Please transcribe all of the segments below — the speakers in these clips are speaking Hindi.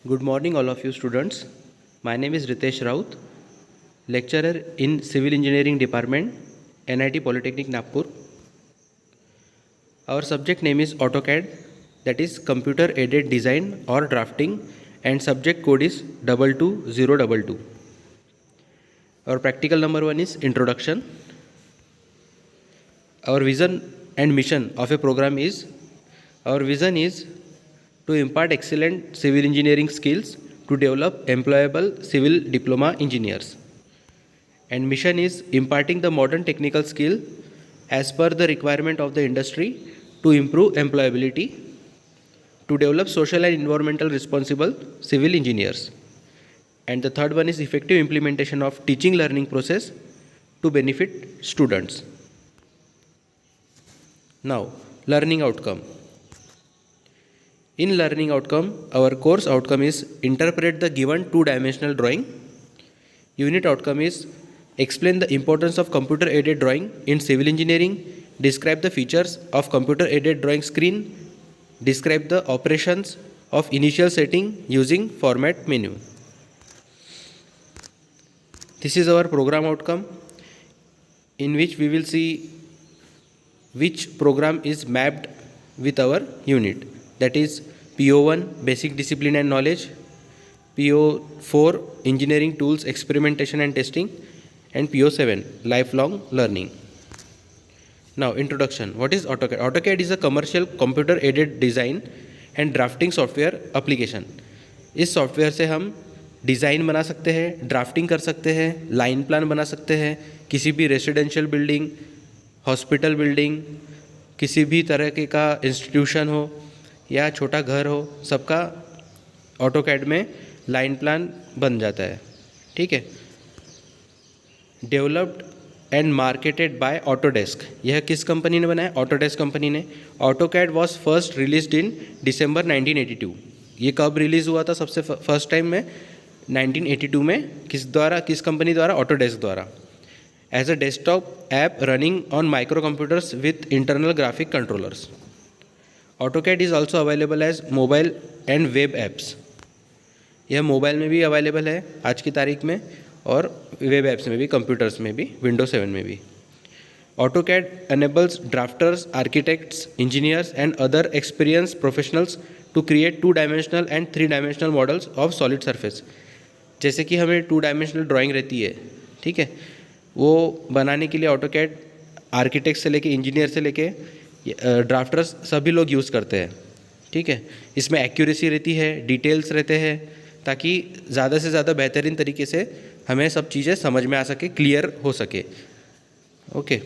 Good morning, all of you students. My name is Ritesh Raut, lecturer in Civil Engineering Department, NIT Polytechnic Nagpur. Our subject name is AutoCAD, that is Computer Aided Design or Drafting, and subject code is 22022. Our practical number 1 is Introduction. Our vision and mission of a program is, our vision is to impart excellent civil engineering skills to develop employable civil diploma engineers. And mission is imparting the modern technical skill as per the requirement of the industry to improve employability, to develop social and environmental responsible civil engineers. And the third one is effective implementation of teaching learning process to benefit students. Now, learning outcome. In learning outcome, our course outcome is interpret the given two-dimensional drawing. Unit outcome is explain the importance of computer-aided drawing in civil engineering, describe the features of computer-aided drawing screen, describe the operations of initial setting using format menu. This is our program outcome, in which we will see which program is mapped with our unit, that is PO1 basic discipline and knowledge, PO4 engineering tools experimentation and testing, and PO7 lifelong learning. Now introduction. What is AutoCAD? AutoCAD is a commercial computer aided design and drafting software application. इस सॉफ्टवेयर से हम डिज़ाइन बना सकते हैं, ड्राफ्टिंग कर सकते हैं, लाइन प्लान बना सकते हैं, किसी भी रेसिडेंशियल बिल्डिंग, हॉस्पिटल बिल्डिंग, किसी भी तरह के का इंस्टीट्यूशन हो या छोटा घर हो, सबका ऑटोकैड में लाइन प्लान बन जाता है. ठीक है. Developed and marketed by Autodesk. यह किस कंपनी ने बनाया? ऑटोडेस्क कंपनी ने. AutoCAD was first released in December 1982. ये कब रिलीज़ हुआ था सबसे फर्स्ट टाइम में? 1982 में. किस कंपनी द्वारा? ऑटोडेस्क द्वारा. as a desktop app running on microcomputers with internal graphic controllers. AutoCAD is also available as mobile and web apps. यह मोबाइल में भी अवेलेबल है आज की तारीख में, और वेब एप्स में भी, कंप्यूटर्स में भी, Windows 7 में भी. AutoCAD enables drafters, architects, engineers and other experienced professionals to create 2-dimensional and 3-dimensional models of solid surface. जैसे कि हमें 2-dimensional ड्राइंग रहती है, ठीक है, वो बनाने के लिए ऑटोकैड आर्किटेक्ट से लेके इंजीनियर से लेके ड्राफ्टर्स सभी लोग यूज़ करते हैं. ठीक है. इसमें एक्यूरेसी रहती है, डिटेल्स रहते हैं, ताकि ज़्यादा से ज़्यादा बेहतरीन तरीके से हमें सब चीज़ें समझ में आ सके, क्लियर हो सके. Okay.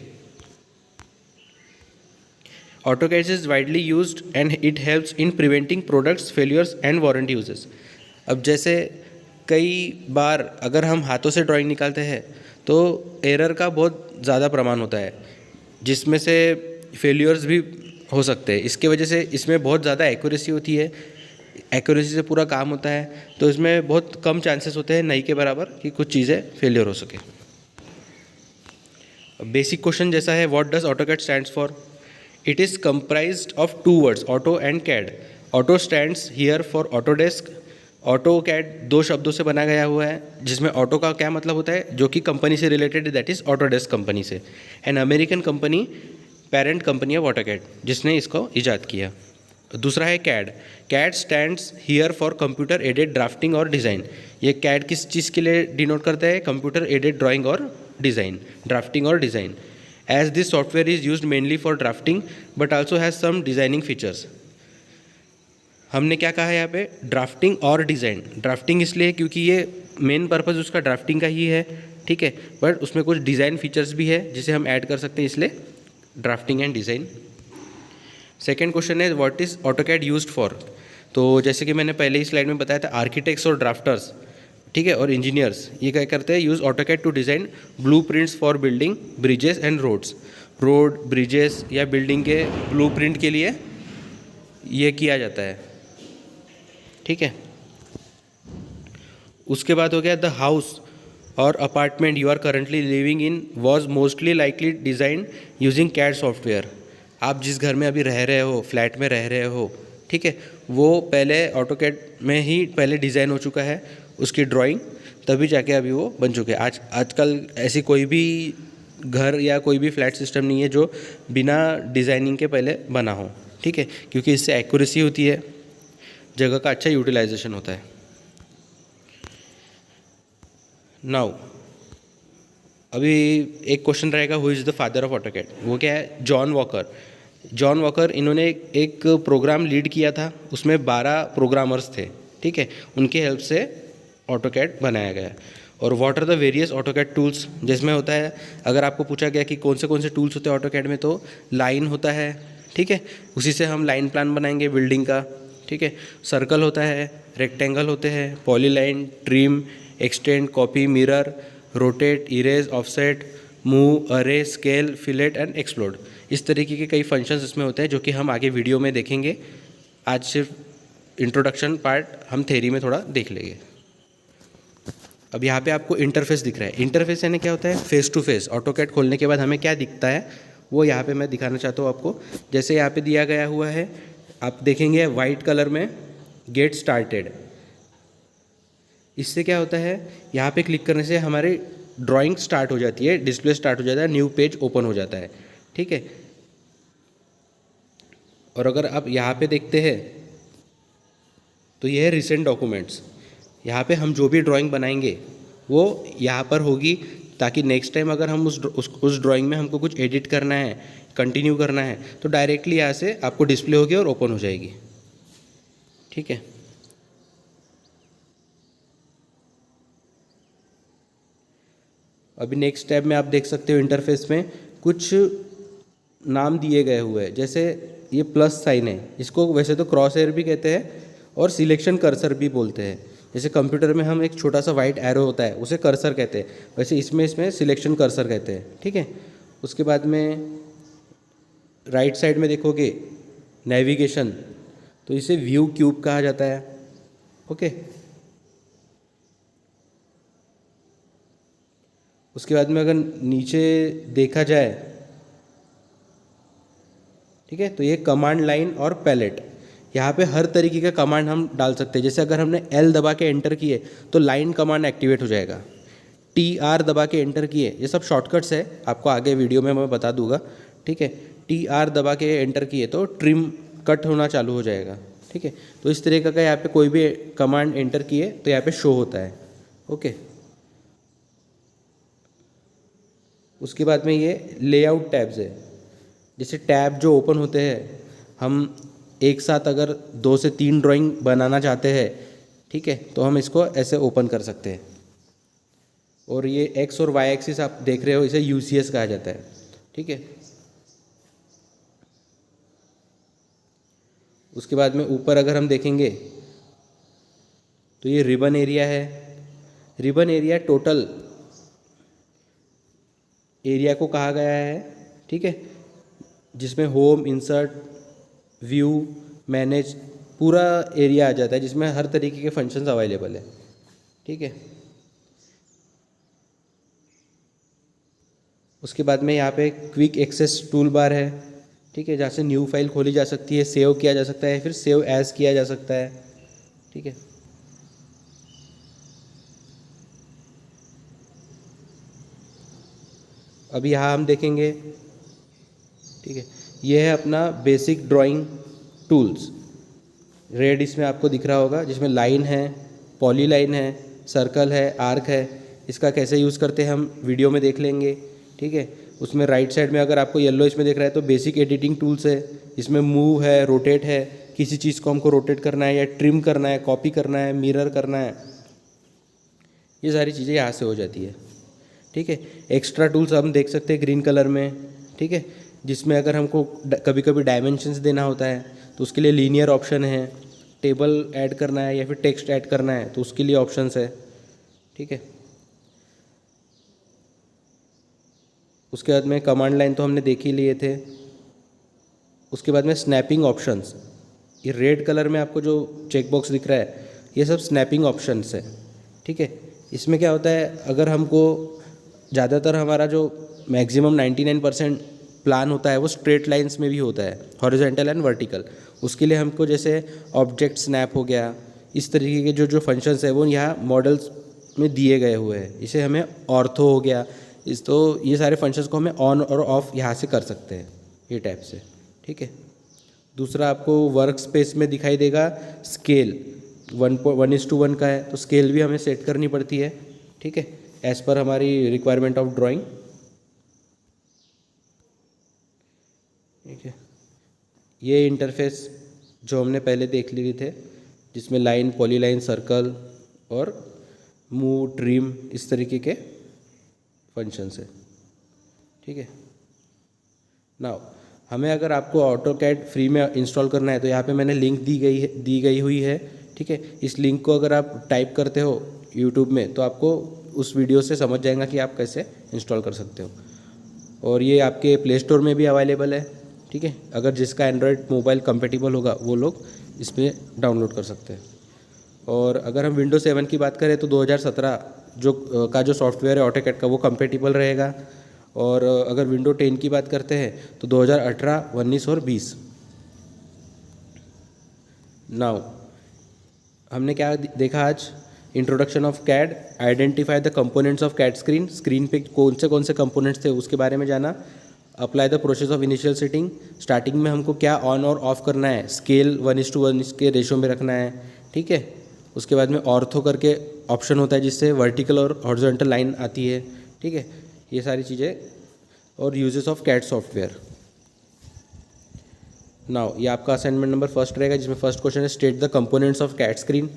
AutoCAD is widely used and it helps in preventing products failures and warranty uses. अब जैसे कई बार अगर हम हाथों से ड्राइंग निकालते हैं तो एरर का बहुत ज़्यादा प्रमाण होता है, जिसमें से फेलियर्स भी हो सकते हैं. इसके वजह से इसमें बहुत ज़्यादा एक्यूरेसी होती है, एक्यूरेसी से पूरा काम होता है, तो इसमें बहुत कम चांसेस होते हैं नहीं के बराबर कि कुछ चीज़ें फेलियर हो सके. बेसिक क्वेश्चन जैसा है, what does AutoCAD stands for? It is comprised of 2 words, auto and CAD. Auto stands here for Autodesk. AutoCAD 2 शब्दों से बना गया हुआ है, जिसमें ऑटो का क्या मतलब होता है, जो कि कंपनी से रिलेटेड है, दैट इज़ ऑटोडेस्क कंपनी से. An American company, parent company of AutoCAD, जिसने इसको ईजाद किया. दूसरा है CAD. CAD stands here for computer aided drafting और डिज़ाइन. ये कैड किस चीज़ के लिए डिनोट करता है? कंप्यूटर एडेड ड्राइंग और डिज़ाइन, ड्राफ्टिंग और design. As this software is used mainly for drafting but also has some designing features. हमने क्या कहा है यहाँ पे? ड्राफ्टिंग और डिज़ाइन. ड्राफ्टिंग इसलिए क्योंकि ये मेन पर्पज़ उसका ड्राफ्टिंग का ही है, ठीक है, बट उसमें कुछ डिज़ाइन फीचर्स भी है जिसे हम ऐड कर सकते हैं, इसलिए drafting and design. Second question है, what is AutoCAD used for? तो जैसे कि मैंने पहले ही स्लाइड में बताया था, आर्किटेक्ट्स और ड्राफ्टर्स, ठीक है, और इंजीनियर्स, ये क्या करते हैं? Use AutoCAD to design blueprints for building, bridges and roads. Road, bridges या बिल्डिंग के ब्लू प्रिंट के लिए ये किया जाता है. ठीक है. उसके बाद हो गया, द हाउस और apartment you are currently living in was mostly likely design using CAD software. आप जिस घर में अभी रह रहे हो, फ्लैट में रह रहे हो, ठीक है, वो पहले ऑटोकैड में ही पहले डिज़ाइन हो चुका है उसकी ड्राइंग, तभी जाके अभी वो बन चुके हैं। आजकल ऐसी कोई भी घर या कोई भी फ्लैट सिस्टम नहीं है जो बिना डिज़ाइनिंग के पहले बना हो, ठीक है, क्योंकि इससे एक्यूरेसी होती है, जगह का अच्छा यूटिलाइजेशन होता है। नाउ अभी एक क्वेश्चन रहेगा, who is the father of AutoCAD? वो क्या है? John walker. जॉन वॉकर, इन्होंने एक प्रोग्राम लीड किया था, उसमें 12 प्रोग्रामर्स थे, ठीक है, उनके हेल्प से ऑटोकैड बनाया गया। और what are the various AutoCAD tools, जिसमें होता है, अगर आपको पूछा गया कि कौन से टूल्स होते हैं ऑटोकैड में, तो लाइन होता है, ठीक है, उसी से हम लाइन प्लान बनाएंगे बिल्डिंग का, ठीक है। सर्कल होता है, रेक्टेंगल होते हैं, polyline, trim, extend, copy, mirror, rotate, erase, offset, move, अरे, स्केल, फिलेट एंड एक्सप्लोड। इस तरीके के कई फंक्शंस इसमें होते हैं जो कि हम आगे वीडियो में देखेंगे। आज सिर्फ इंट्रोडक्शन पार्ट हम थ्योरी में थोड़ा देख लेंगे। अब यहाँ पे आपको इंटरफेस दिख रहा है। इंटरफेस यानी क्या होता है? Face to face. ऑटोकैड खोलने के बाद हमें क्या दिखता है वो यहाँ पे मैं दिखाना चाहता हूँ आपको। जैसे यहाँ पे दिया गया हुआ है, आप देखेंगे वाइट कलर में गेट स्टार्टेड। इससे क्या होता है, यहाँ पे क्लिक करने से हमारी ड्राइंग स्टार्ट हो जाती है, डिस्प्ले स्टार्ट हो जाता है, न्यू पेज ओपन हो जाता है, ठीक है। और अगर आप यहाँ पे देखते हैं तो ये है रिसेंट डॉक्यूमेंट्स। यहाँ पे हम जो भी ड्राइंग बनाएंगे वो यहाँ पर होगी, ताकि नेक्स्ट टाइम अगर हम उस ड्राइंग में हमको कुछ एडिट करना है, कंटिन्यू करना है, तो डायरेक्टली यहाँ से आपको डिस्प्ले होगी और ओपन हो जाएगी, ठीक है। अभी नेक्स्ट टैब में आप देख सकते हो इंटरफेस में कुछ नाम दिए गए हुए हैं। जैसे ये प्लस साइन है, इसको वैसे तो क्रॉस हेयर भी कहते हैं और सिलेक्शन कर्सर भी बोलते हैं। जैसे कंप्यूटर में हम एक छोटा सा वाइट एरो होता है उसे कर्सर कहते हैं, वैसे इसमें सिलेक्शन कर्सर कहते हैं, ठीक है। उसके बाद में राइट साइड में देखोगे नेविगेशन, तो इसे व्यू क्यूब कहा जाता है, ओके। उसके बाद में अगर नीचे देखा जाए, ठीक है, तो ये कमांड लाइन और पैलेट, यहाँ पे हर तरीके का कमांड हम डाल सकते हैं। जैसे अगर हमने L दबा के एंटर किए तो लाइन कमांड एक्टिवेट हो जाएगा, TR दबा के एंटर किए, ये सब शॉर्टकट्स है, आपको आगे वीडियो में मैं बता दूंगा, ठीक है। TR दबा के एंटर किए तो ट्रिम कट होना चालू हो जाएगा, ठीक है। तो इस तरीके का यहाँ पे कोई भी कमांड एंटर किए तो यहाँ पे शो होता है, ओके। उसके बाद में ये लेआउट टैब्स है। जैसे टैब जो ओपन होते हैं, हम एक साथ अगर 2 से 3 ड्राइंग बनाना चाहते हैं, ठीक है, तो हम इसको ऐसे ओपन कर सकते हैं। और ये एक्स और वाई एक्सिस आप देख रहे हो, इसे UCS कहा जाता है, ठीक है। उसके बाद में ऊपर अगर हम देखेंगे तो ये रिबन एरिया है। रिबन एरिया टोटल एरिया को कहा गया है, ठीक है, जिसमें होम, इंसर्ट, व्यू, मैनेज, पूरा एरिया आ जाता है, जिसमें हर तरीके के फंक्शंस अवेलेबल है, ठीक है। उसके बाद में यहाँ पे क्विक एक्सेस टूल बार है, ठीक है, जहाँ से न्यू फाइल खोली जा सकती है, सेव किया जा सकता है, फिर सेव एज किया जा सकता है, ठीक है। अभी यहाँ हम देखेंगे, ठीक है, ये है अपना बेसिक ड्राइंग टूल्स। रेड इसमें आपको दिख रहा होगा, जिसमें लाइन है, पॉली लाइन है, सर्कल है, आर्क है। इसका कैसे यूज़ करते हैं हम वीडियो में देख लेंगे, ठीक है। उसमें राइट साइड में अगर आपको येलो इसमें दिख रहा है तो बेसिक एडिटिंग टूल्स है। इसमें मूव है, रोटेट है, किसी चीज़ को हमको रोटेट करना है या ट्रिम करना है, कॉपी करना है, मिरर करना है, ये सारी चीज़ें यहाँ से हो जाती है, ठीक है। एक्स्ट्रा टूल्स हम देख सकते हैं ग्रीन कलर में, ठीक है, जिसमें अगर हमको कभी कभी डायमेंशंस देना होता है तो उसके लिए लीनियर ऑप्शन है, टेबल ऐड करना है या फिर टेक्स्ट ऐड करना है तो उसके लिए ऑप्शंस है, ठीक है। उसके बाद में कमांड लाइन तो हमने देख ही लिए थे। उसके बाद में स्नैपिंग ऑप्शंस, ये रेड कलर में आपको जो चेक बॉक्स दिख रहा है ये सब स्नैपिंग ऑप्शंस है, ठीक है। इसमें क्या होता है, अगर हमको ज़्यादातर हमारा जो मैक्सिमम 99% प्लान होता है वो स्ट्रेट लाइंस में भी होता है, हॉरिजॉन्टल एंड वर्टिकल। उसके लिए हमको जैसे ऑब्जेक्ट स्नैप हो गया, इस तरीके के जो जो फंक्शंस है वो यहाँ मॉडल्स में दिए गए हुए हैं। इसे हमें ऑर्थो हो गया, तो ये सारे फंक्शंस को हमें ऑन और ऑफ यहाँ से कर सकते हैं, ये टाइप से, ठीक है। दूसरा आपको वर्क स्पेस में दिखाई देगा स्केल, 1:1 का है, तो स्केल भी हमें सेट करनी पड़ती है, ठीक है, एज़ पर हमारी रिक्वायरमेंट ऑफ ड्राइंग, ठीक है। ये इंटरफेस जो हमने पहले देख लिए थे, जिसमें लाइन, पॉलीलाइन, सर्कल और मूव, ट्रिम, इस तरीके के फंक्शंस है, ठीक है। नाउ हमें अगर आपको ऑटोकैड फ्री में इंस्टॉल करना है तो यहाँ पे मैंने लिंक दी गई हुई है, ठीक है। इस लिंक को अगर आप टाइप करते हो यूट्यूब में तो आपको उस वीडियो से समझ जाएगा कि आप कैसे इंस्टॉल कर सकते हो। और ये आपके प्ले स्टोर में भी अवेलेबल है, ठीक है। अगर जिसका एंड्रॉयड मोबाइल कंपेटिबल होगा वो लोग इस पर डाउनलोड कर सकते हैं। और अगर हम विंडोज 7 की बात करें तो 2017 जो सॉफ्टवेयर है ऑटोकैड का वो कंपेटिबल रहेगा। और अगर विंडो 10 की बात करते हैं तो 2018, 19 और 20। नाउ हमने क्या देखा आज, introduction of CAD, identify the components of CAD screen, screen पे कौन से कंपोनेंट्स थे उसके बारे में जाना। Apply the process of initial setting, starting में हमको क्या ऑन और ऑफ करना है, स्केल 1:1 के रेशो में रखना है, ठीक है। उसके बाद में ऑर्थो करके ऑप्शन होता है जिससे वर्टिकल और हॉरिजॉन्टल लाइन आती है, ठीक है, ये सारी चीज़ें। और uses of CAD software. Now ये आपका असाइनमेंट नंबर 1 रहेगा, जिसमें फर्स्ट क्वेश्चन है state the components of CAD screen.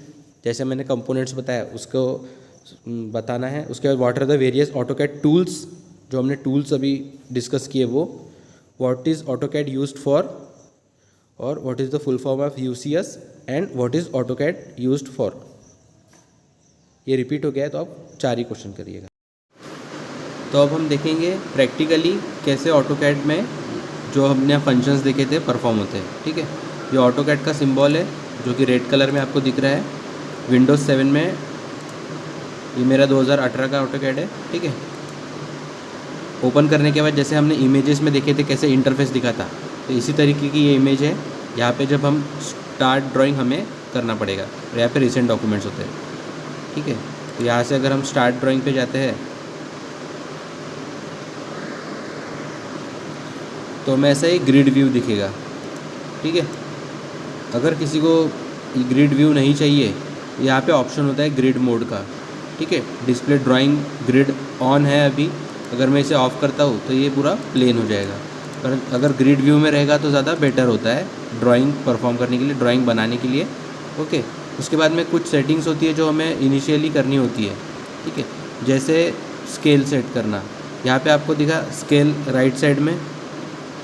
जैसे मैंने कंपोनेंट्स बताया उसको बताना है। उसके बाद what are the various AutoCAD tools, जो हमने टूल्स अभी डिस्कस किए वो, what is AutoCAD used for, और what is the full form of UCS, and what is AutoCAD used for. ये रिपीट हो गया है तो आप 4 ही क्वेश्चन करिएगा। तो अब हम देखेंगे प्रैक्टिकली कैसे ऑटोकैड में जो हमने फंक्शंस देखे थे परफॉर्म होते हैं, ठीक है। ये ऑटोकैड का सिंबल है जो कि रेड कलर में आपको दिख रहा है। विंडोज़ 7 में ये मेरा 2018 का ऑटोकैड है, ठीक है। ओपन करने के बाद जैसे हमने इमेजेस में देखे थे कैसे इंटरफेस दिखा था, तो इसी तरीके की ये इमेज है। यहाँ पे जब हम स्टार्ट ड्राइंग हमें करना पड़ेगा, और यहाँ पे रिसेंट डॉक्यूमेंट्स होते हैं, ठीक है। तो यहाँ से अगर हम स्टार्ट ड्राइंग पे जाते हैं तो हमें ऐसा ही ग्रिड व्यू दिखेगा, ठीक है। अगर किसी को ग्रिड व्यू नहीं चाहिए, यहाँ पे ऑप्शन होता है ग्रिड मोड का, ठीक है। डिस्प्ले ड्राइंग ग्रिड ऑन है अभी, अगर मैं इसे ऑफ़ करता हूँ तो ये पूरा प्लेन हो जाएगा। पर अगर ग्रिड व्यू में रहेगा तो ज़्यादा बेटर होता है ड्राइंग परफॉर्म करने के लिए, ड्राइंग बनाने के लिए, ओके। उसके बाद में कुछ सेटिंग्स होती है जो हमें इनिशियली करनी होती है, ठीक है। जैसे स्केल सेट करना, यहाँ पे आपको दिखा स्केल राइट साइड में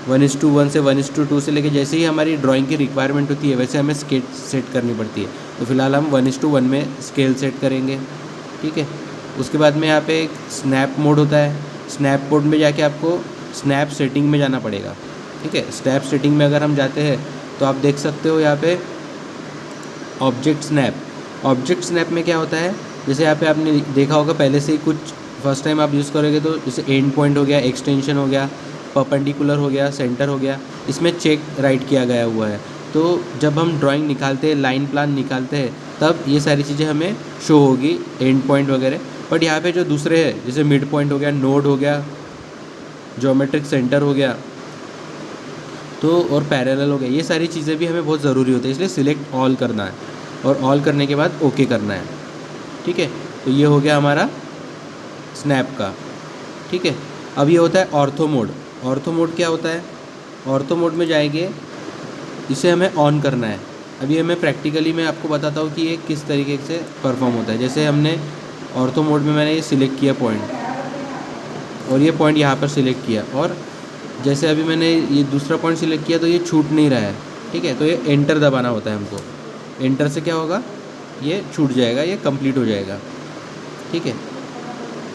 1:1 से 1:2 से लेके जैसे ही हमारी ड्राइंग की रिक्वायरमेंट होती है वैसे हमें स्केल सेट करनी पड़ती है। तो फिलहाल हम 1:1 में स्केल सेट करेंगे, ठीक है। उसके बाद में यहाँ पे एक स्नैप मोड होता है, स्नैप मोड में जाके आपको स्नैप सेटिंग में जाना पड़ेगा, ठीक है। स्नैप सेटिंग में अगर हम जाते हैं तो आप देख सकते हो यहाँ पे ऑब्जेक्ट स्नैप। ऑब्जेक्ट स्नैप में क्या होता है, जैसे यहाँ पे आपने देखा होगा पहले से ही, कुछ फर्स्ट टाइम आप यूज़ करोगे तो जैसे एंड पॉइंट हो गया, एक्सटेंशन हो गया, परपेंडिकुलर हो गया, सेंटर हो गया, इसमें चेक राइट किया गया हुआ है। तो जब हम ड्राइंग निकालते हैं, लाइन प्लान निकालते हैं, तब ये सारी चीज़ें हमें शो होगी, एंड पॉइंट वगैरह। बट यहाँ पे जो दूसरे हैं जैसे मिड पॉइंट हो गया, नोड हो गया, ज्योमेट्रिक सेंटर हो गया, तो और पैरेलल हो गया, ये सारी चीज़ें भी हमें बहुत ज़रूरी होती है, इसलिए सिलेक्ट ऑल करना है और ऑल करने के बाद ओके करना है, ठीक है। तो ये हो गया हमारा स्नैप का, ठीक है। अब ये होता है ऑर्थो मोड। ऑर्थो मोड क्या होता है, ऑर्थो मोड में जाएंगे, इसे हमें ऑन करना है। अभी हमें प्रैक्टिकली मैं आपको बताता हूँ कि ये किस तरीके से परफॉर्म होता है। जैसे हमने ऑर्थो मोड में मैंने ये सिलेक्ट किया पॉइंट, और ये पॉइंट यहाँ पर सिलेक्ट किया, और जैसे अभी मैंने ये दूसरा पॉइंट सिलेक्ट किया तो ये छूट नहीं रहा है, ठीक है। तो ये एंटर दबाना होता है हमको, एंटर से क्या होगा, ये छूट जाएगा, ये कंप्लीट हो जाएगा, ठीक है।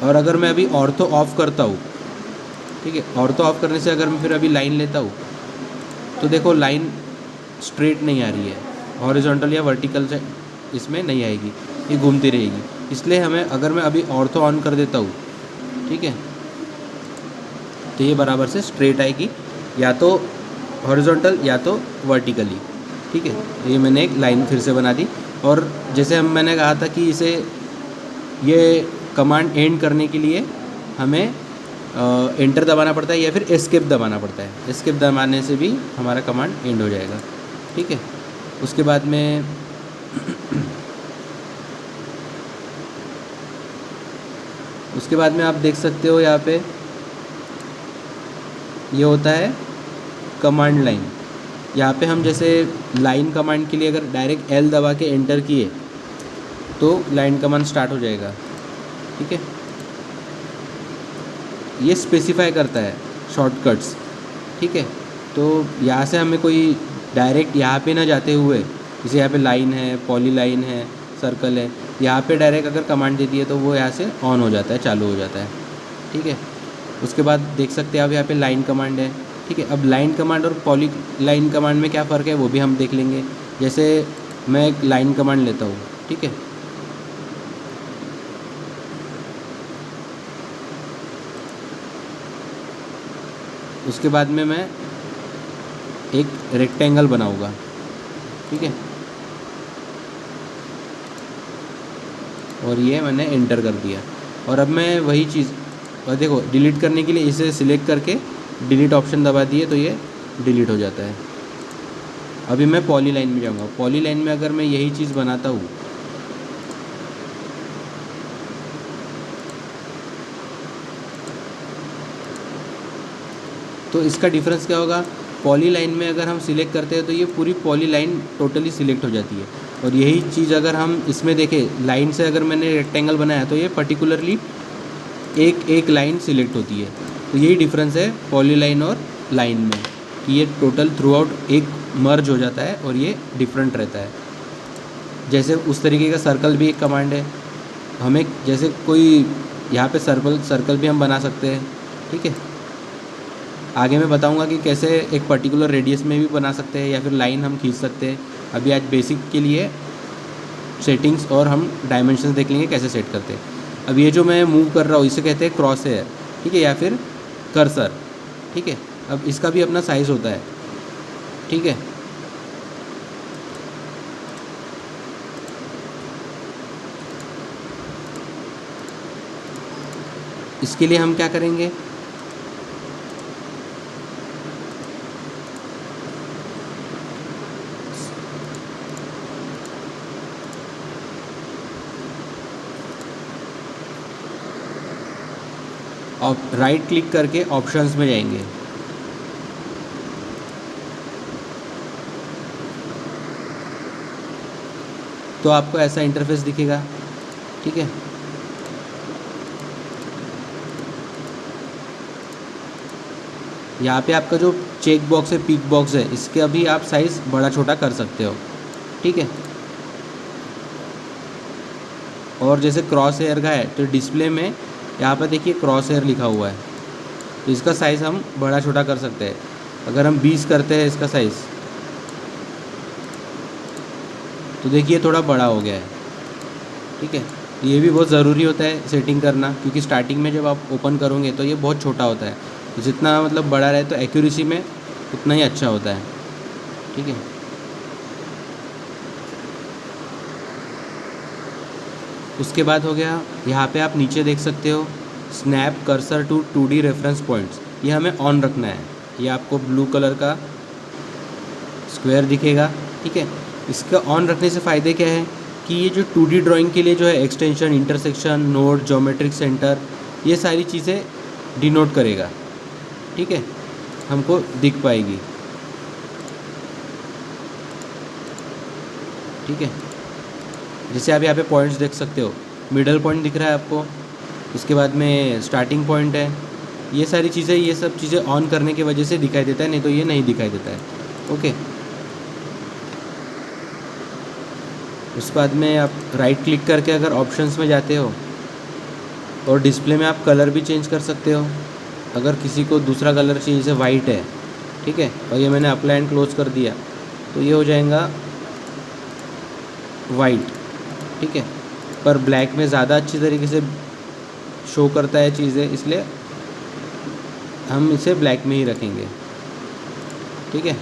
और अगर मैं अभी ऑर्थो ऑफ करता हूँ, ठीक है, ऑर्थो ऑफ करने से अगर मैं फिर अभी लाइन लेता हूँ तो देखो लाइन स्ट्रेट नहीं आ रही है, हॉरिजॉन्टल या वर्टिकल से इसमें नहीं आएगी, ये घूमती रहेगी। इसलिए हमें, अगर मैं अभी ऑर्थो ऑन कर देता हूँ, ठीक है, तो ये बराबर से स्ट्रेट आएगी, या तो हॉरिजॉन्टल या तो वर्टिकली। ठीक है, ये मैंने एक लाइन फिर से बना दी। और जैसे मैंने कहा था कि इसे ये कमांड एंड करने के लिए हमें एंटर दबाना पड़ता है या फिर एस्केप दबाना पड़ता है। एस्केप दबाने से भी हमारा कमांड एंड हो जाएगा। ठीक है, उसके बाद में आप देख सकते हो यहाँ पे ये होता है कमांड लाइन। यहाँ पे हम जैसे लाइन कमांड के लिए अगर डायरेक्ट एल दबा के एंटर किए तो लाइन कमांड स्टार्ट हो जाएगा। ठीक है, ये स्पेसिफाई करता है शॉर्टकट्स। ठीक है, तो यहाँ से हमें कोई डायरेक्ट यहाँ पे ना जाते हुए, जैसे यहाँ पे लाइन है, पॉली लाइन है, सर्कल है, यहाँ पे डायरेक्ट अगर कमांड दे दिए तो वो यहाँ से ऑन हो जाता है, चालू हो जाता है। ठीक है, उसके बाद देख सकते हैं आप यहाँ पे लाइन कमांड है। ठीक है, अब लाइन कमांड और पॉली लाइन कमांड में क्या फ़र्क है वो भी हम देख लेंगे। जैसे मैं एक लाइन कमांड लेता हूँ। ठीक है, उसके बाद में मैं एक रेक्टेंगल बनाऊँगा। ठीक है, और ये मैंने एंटर कर दिया। और अब मैं वही चीज़, और देखो डिलीट करने के लिए इसे सिलेक्ट करके डिलीट ऑप्शन दबा दिए तो ये डिलीट हो जाता है। अभी मैं पॉली लाइन में जाऊँगा। पॉली लाइन में अगर मैं यही चीज़ बनाता हूँ, तो इसका डिफरेंस क्या होगा? पॉली लाइन में अगर हम सिलेक्ट करते हैं तो ये पूरी पॉली लाइन टोटली सिलेक्ट हो जाती है। और यही चीज़ अगर हम इसमें देखें, लाइन से अगर मैंने रेक्टेंगल बनाया तो ये पर्टिकुलरली एक लाइन सिलेक्ट होती है। तो यही डिफरेंस है पॉली लाइन और लाइन में, कि ये टोटल थ्रू आउट एक मर्ज हो जाता है और ये डिफरेंट रहता है। जैसे उस तरीके का सर्कल भी एक कमांड है। हमें जैसे कोई यहाँ पे सर्कल भी हम बना सकते हैं। ठीक है, आगे मैं बताऊंगा कि कैसे एक पर्टिकुलर रेडियस में भी बना सकते हैं या फिर लाइन हम खींच सकते हैं। अभी आज बेसिक के लिए सेटिंग्स और हम डायमेंशंस देख लेंगे कैसे सेट करते हैं। अब ये जो मैं मूव कर रहा हूँ इसे कहते हैं क्रॉस हेयर। ठीक है, या फिर कर्सर। ठीक है, अब इसका भी अपना साइज़ होता है। ठीक है, इसके लिए हम क्या करेंगे, राइट क्लिक करके ऑप्शंस में जाएंगे। तो आपको ऐसा इंटरफेस दिखेगा। ठीक है, यहाँ पे आपका जो चेक बॉक्स है, पिक बॉक्स है, इसके अभी आप साइज़ बड़ा छोटा कर सकते हो। ठीक है, और जैसे क्रॉस हेयर का है तो डिस्प्ले में यहाँ पर देखिए क्रॉस हेयर लिखा हुआ है, तो इसका साइज़ हम बड़ा छोटा कर सकते हैं। अगर हम 20 करते हैं इसका साइज़ तो देखिए थोड़ा बड़ा हो गया है। ठीक है, ये भी बहुत ज़रूरी होता है सेटिंग करना, क्योंकि स्टार्टिंग में जब आप ओपन करोगे तो ये बहुत छोटा होता है। तो जितना मतलब बड़ा रहे तो एक्यूरेसी में उतना ही अच्छा होता है। ठीक है, उसके बाद हो गया, यहाँ पे आप नीचे देख सकते हो snap cursor to 2D reference points. ये हमें ऑन रखना है। ये आपको ब्लू कलर का स्क्वायर दिखेगा। ठीक है, इसका ऑन रखने से फ़ायदे क्या है कि ये जो 2D ड्राइंग के लिए जो है extension, intersection, node, geometric centre, ये सारी चीज़ें डिनोट करेगा। ठीक है, हमको दिख पाएगी। ठीक है, जैसे आप यहाँ पे पॉइंट्स देख सकते हो, मिडल पॉइंट दिख रहा है आपको, इसके बाद में स्टार्टिंग पॉइंट है। ये सारी चीज़ें, ये सब चीज़ें ऑन करने की वजह से दिखाई देता है, नहीं तो ये नहीं दिखाई देता है। ओके, उसके बाद में आप राइट क्लिक करके अगर ऑप्शंस में जाते हो और डिस्प्ले में आप कलर भी चेंज कर सकते हो। अगर किसी को दूसरा कलर चाहिए, जैसे वाइट है, ठीक है, और ये मैंने अप्लाई एंड क्लोज कर दिया तो ये हो जाएगा वाइट। ठीक है, पर ब्लैक में ज़्यादा अच्छी तरीके से शो करता है चीज़ें, इसलिए हम इसे ब्लैक में ही रखेंगे, ठीक है।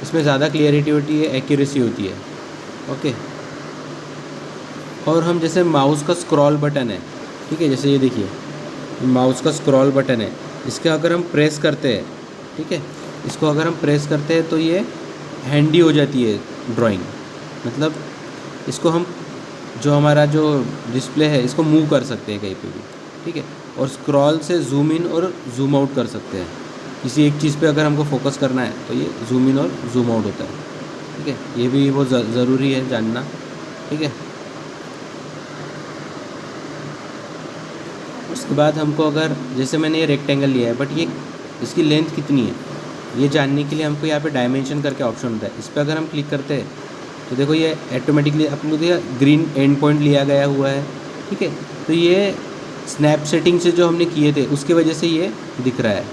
इसमें ज़्यादा क्लियरिटी होती है, एक्यूरेसी होती है, ओके। और हम जैसे माउस का स्क्रॉल बटन है, ठीक है, जैसे ये देखिए माउस का स्क्रॉल बटन है, इसके अगर हम प्रेस करते हैं, ठीक है, इसको अगर हम प्रेस करते हैं तो ये हैंडी हो जाती है ड्राइंग, मतलब इसको हम जो हमारा जो डिस्प्ले है इसको मूव कर सकते हैं कहीं पे भी, ठीक है। और स्क्रॉल से जूम इन और जूम आउट कर सकते हैं, किसी एक चीज़ पे अगर हमको फोकस करना है तो ये जूम इन और जूम आउट होता है, ठीक है। ये भी बहुत ज़रूरी है जानना, ठीक है। उसके बाद हमको अगर जैसे मैंने ये रेक्टेंगल लिया है, बट ये इसकी लेंथ कितनी है ये जानने के लिए हमको यहाँ पे डायमेंशन करके ऑप्शन होता है, इस पर अगर हम क्लिक करते हैं तो देखो ये ऑटोमेटिकली अपन को देखिए ग्रीन एंड पॉइंट लिया गया हुआ है, ठीक है। तो ये स्नैप सेटिंग से जो हमने किए थे उसकी वजह से ये दिख रहा है,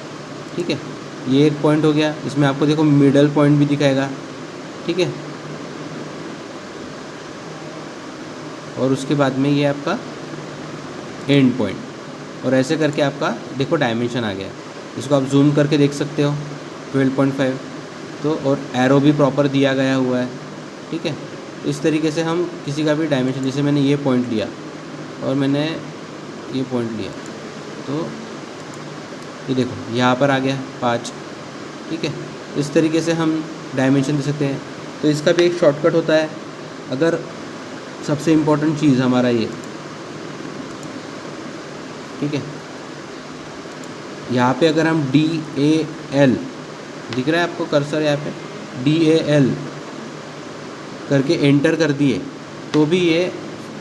ठीक है। ये एक पॉइंट हो गया, इसमें आपको देखो मिडल पॉइंट भी दिखाएगा, ठीक है। और उसके बाद में ये आपका एंड पॉइंट, और ऐसे करके आपका देखो डायमेंशन आ गया। इसको आप जूम करके देख सकते हो 12.5, तो और एरो भी प्रॉपर दिया गया हुआ है, ठीक है। तो इस तरीके से हम किसी का भी डायमेंशन, जैसे मैंने ये पॉइंट लिया और मैंने ये पॉइंट लिया, तो ये देखो यहाँ पर आ गया 5, ठीक है। इस तरीके से हम डायमेंशन दे सकते हैं। तो इसका भी एक शॉर्टकट होता है। अगर सबसे इम्पोर्टेंट चीज़ हमारा ये, ठीक है, यहाँ पे अगर हम DAL दिख रहा है आपको कर्सर, यहाँ पे DAL करके एंटर कर दिए तो भी ये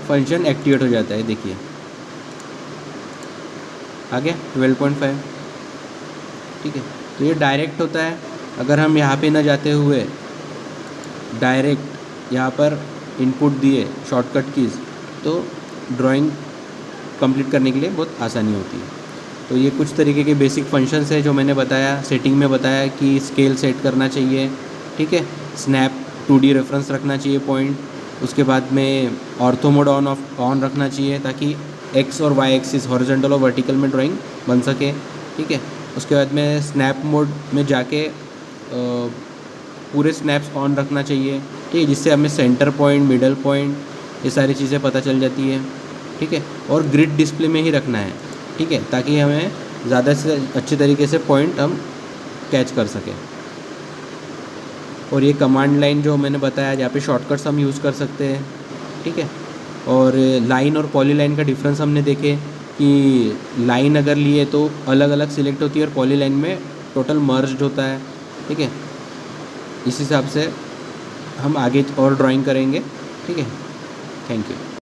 फंक्शन एक्टिवेट हो जाता है। देखिए आ गया 12.5, ठीक है। तो ये डायरेक्ट होता है। अगर हम यहाँ पे ना जाते हुए डायरेक्ट यहाँ पर इनपुट दिए शॉर्टकट कीज़, तो ड्राइंग कंप्लीट करने के लिए बहुत आसानी होती है। तो ये कुछ तरीके के बेसिक फंक्शंस है जो मैंने बताया, सेटिंग में बताया कि स्केल सेट करना चाहिए, ठीक है, स्नैप 2D रेफरेंस रखना चाहिए पॉइंट, उसके बाद में ऑर्थो मोड ऑन रखना चाहिए ताकि एक्स और वाई एक्सिस हॉरिजॉन्टल और वर्टिकल में ड्राइंग बन सके, ठीक है। उसके बाद में स्नैप मोड में जाके पूरे स्नैप्स ऑन रखना चाहिए, ठीक है, जिससे हमें सेंटर पॉइंट, मिडल पॉइंट, ये सारी चीज़ें पता चल जाती है, ठीक है। और ग्रिड डिस्प्ले में ही रखना है, ठीक है, ताकि हमें ज़्यादा से अच्छे तरीके से पॉइंट हम कैच कर सकें। और ये कमांड लाइन जो मैंने बताया, जहाँ पे शॉर्टकट्स हम यूज़ कर सकते हैं, ठीक है। और लाइन और पॉलीलाइन का डिफरेंस हमने देखे कि लाइन अगर लिए तो अलग अलग सिलेक्ट होती है और पॉलीलाइन में टोटल मर्ज्ड होता है, ठीक है। इस हिसाब से हम आगे और ड्राइंग करेंगे, ठीक है। Thank you.